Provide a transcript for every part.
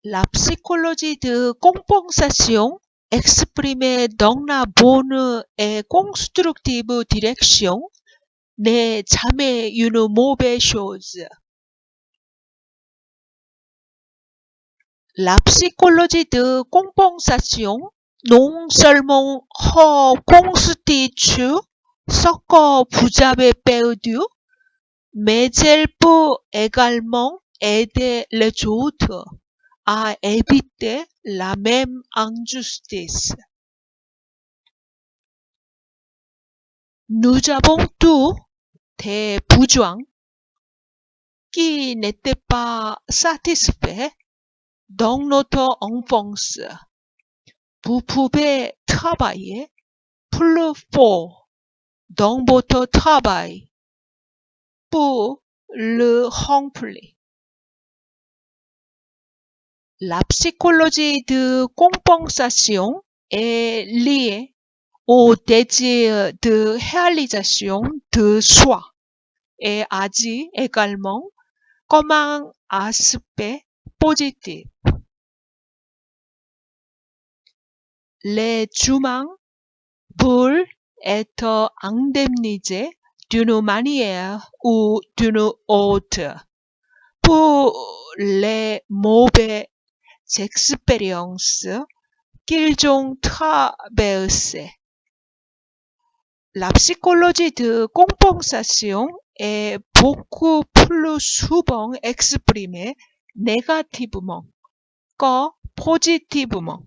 La psychologie de compensation exprime dans la bonne et constructive direction n'est jamais une mauvaise chose. La psychologie de compensation non seulement reconstitue ce que vous avez perdu, mais elle peut également aider les autres à éviter la même injustice. Nous avons tous des besoins qui n'étaient pas satisfaits dans notre enfance. Vous pouvez travailler plus fort dans votre travail pour le remplir. La psychologie de compensation est liée au désir de réalisation de soi et agit également comme un aspect positif. Les humains veulent être indemnisés d'une manière ou d'une autre pour les mauvaises expériences qu'ils ont traversées. La psychologie de compensation est beaucoup plus souvent exprimée négativement que positivement.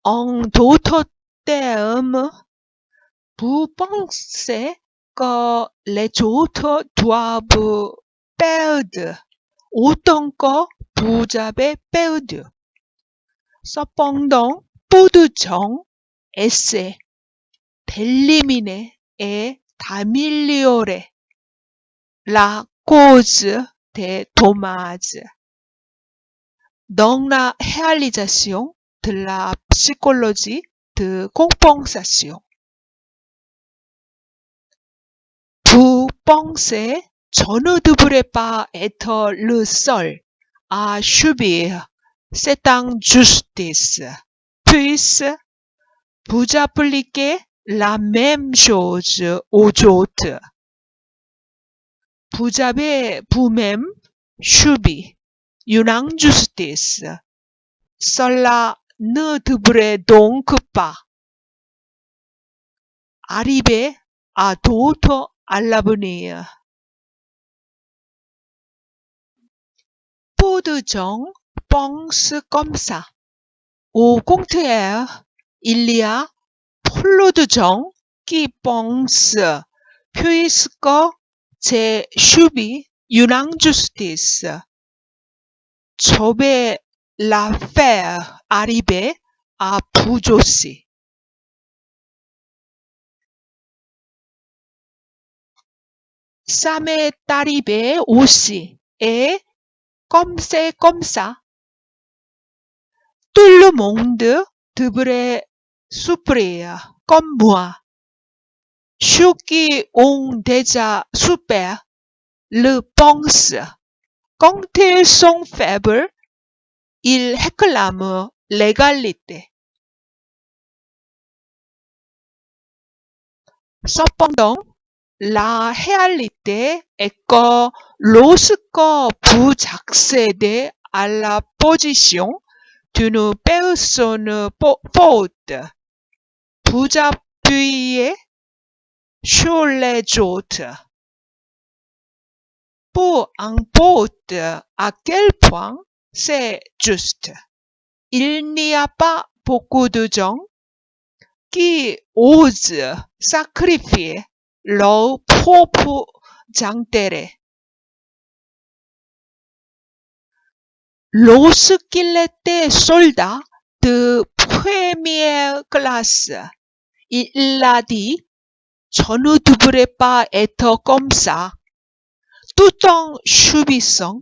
En d'autres termes, vous pensez que les autres doivent perdre autant que vous avez perdu. Cependant, peu de gens essaient d'éliminer et d'améliorer la cause des dommages. Dans la réalisation de la psychologie de compensation, vous pensez je ne devrais pas être le seul à subir cette injustice, puisse vous appliquez la même chose aux autres. Vous avez vous-même subi une injustice. Cela ne devrait donc pas arriver à d'autres à l'avenir. Peu de gens pensent comme ça. Au contraire, il y a plus de gens qui pensent puisque j'ai subi une injustice, je vais la faire arriver à vous aussi. Ça m'est arrivé aussi et comme c'est comme ça, tout le monde devrait souffrir comme moi. Ceux qui ont déjà souffert le pensent. Quand ils sont faibles, ils réclament l'égalité. Cependant, la réalité est que lorsque vous accédez à la position d'une personne forte, vous appuyez sur les autres. Peu importe à quel point c'est juste, il n'y a pas beaucoup de gens qui osent sacrifier leur propre intérêt. Lorsqu'il était soldat de première classe, il a dit « Je ne devrais pas être comme ça » tout en subissant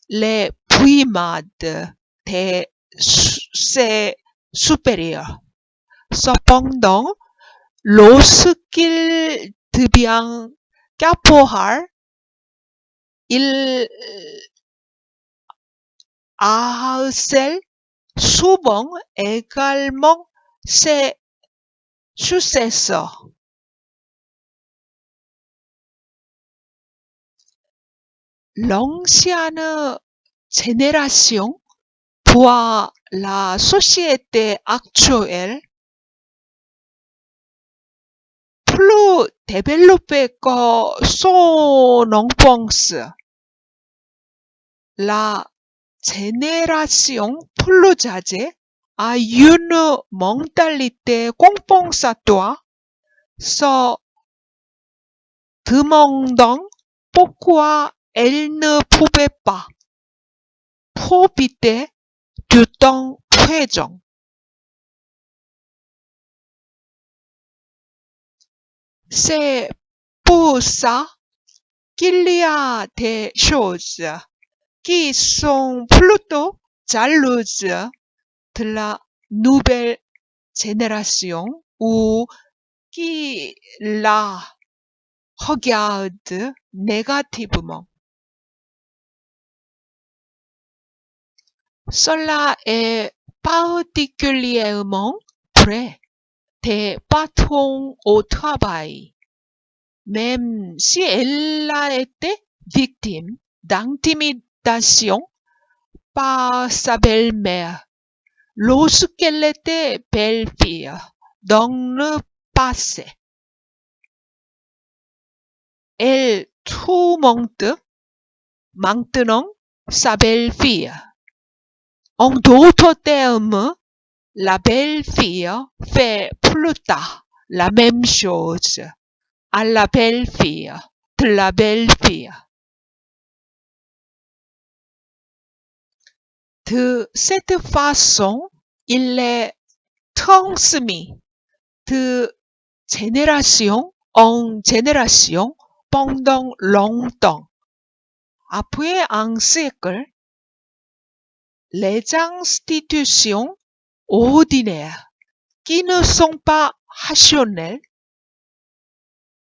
les brimades de ses supérieurs. Cependant, lorsqu'il devient caporal, il harcèle souvent également ses successeurs. L'ancienne génération voit la société actuelle plus développée que son enfance. La génération plus âgée a une mentalité compensatoire, se demandant pourquoi elle ne pouvait pas profiter du temps présent. C'est pour ça qu'il y a des choses qui sont plutôt jalouses de la nouvelle génération ou qui la regardent négativement. Cela est particulièrement vrai des patrons au travail, même si elle a été victime d'intimidation par sa belle-mère lorsqu'elle était belle-fille dans le passé. Elle tourmente maintenant sa belle-fille. En d'autres termes, la belle-fille fait plus tard la même chose à la belle-fille de la belle-fille. De cette façon, il est transmis de génération en génération pendant longtemps. Après un siècle, les institutions ordinaires qui ne sont pas rationnelles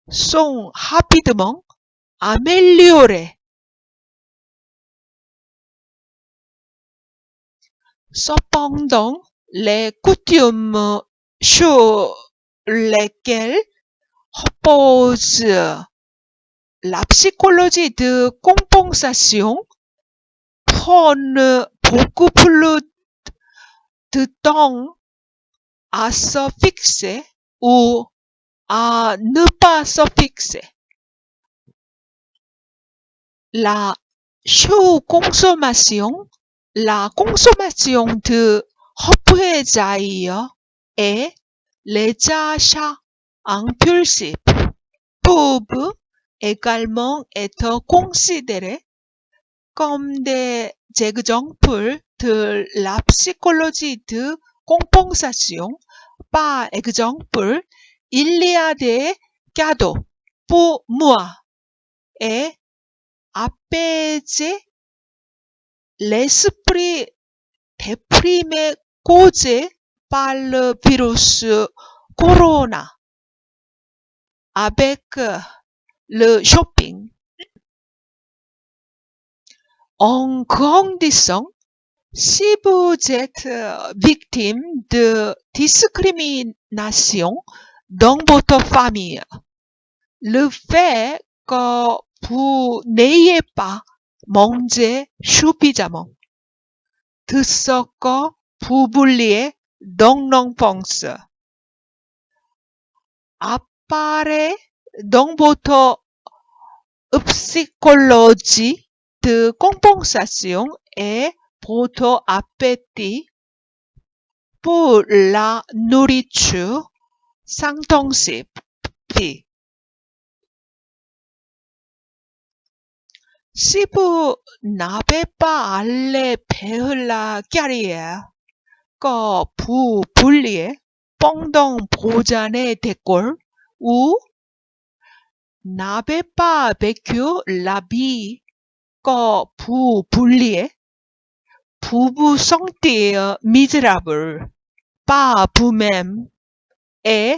sont rapidement améliorées. Cependant, les coutumes sur lesquelles repose la psychologie de compensation prennent beaucoup plus de temps à se fixer ou à ne pas se fixer. La surconsommation, la consommation de représailles et les achats impulsifs peuvent également être considérés comme des exemples de la psychologie de compensation. Par exemple, il y a des cadeaux pour moi et apaiser l'esprit déprimé causé par le virus corona avec le shopping. En grandissant, si vous êtes victime de discrimination dans votre famille, le fait que vous n'ayez pas mangé suffisamment de ce que vous vouliez dans l'enfance apparaît dans votre psychologie de compensation et votre appétit pour la nourriture s'intensifie. Si vous n'avez pas allé vers la carrière que vous vouliez pendant vos années d'école ou n'avez pas vécu la vie que vous vouliez, vous vous sentez misérable par vous-même et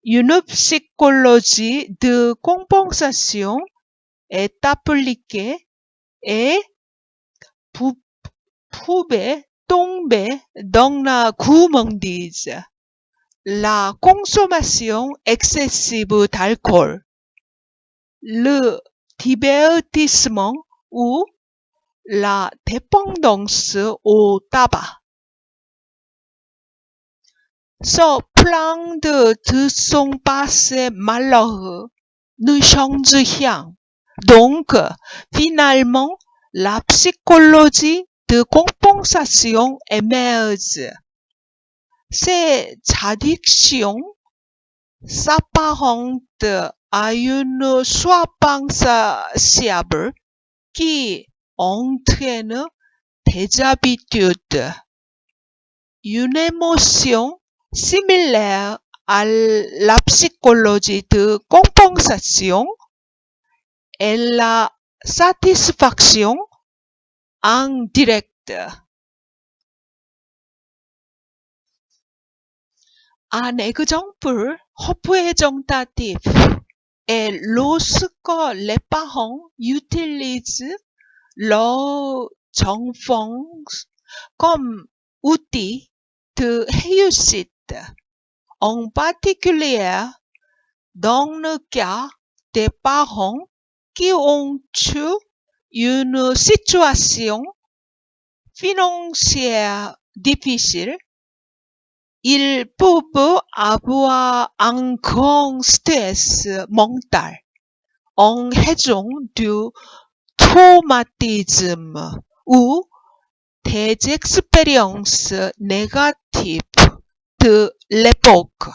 une psychologie de compensation est appliquée et pouvait tomber dans la gourmandise, la consommation excessive d'alcool, le divertissement ou la dépendance au tabac. Se plaindre de son passé malheureux ne change rien. Donc, finalement, la psychologie de compensation émerge. Ces addictions s'apparentent à une soif insatiable qui entraîne des habitudes. Une émotion similaire à la psychologie de compensation est la satisfaction indirecte. Un exemple représentatif est lorsque les parents utilisent leurs enfants comme outil de réussite, en particulier dans le cas des parents qui ont eu une situation financière difficile. Ils peuvent avoir un grand stress mental en raison du traumatisme ou des expériences négatives de l'époque.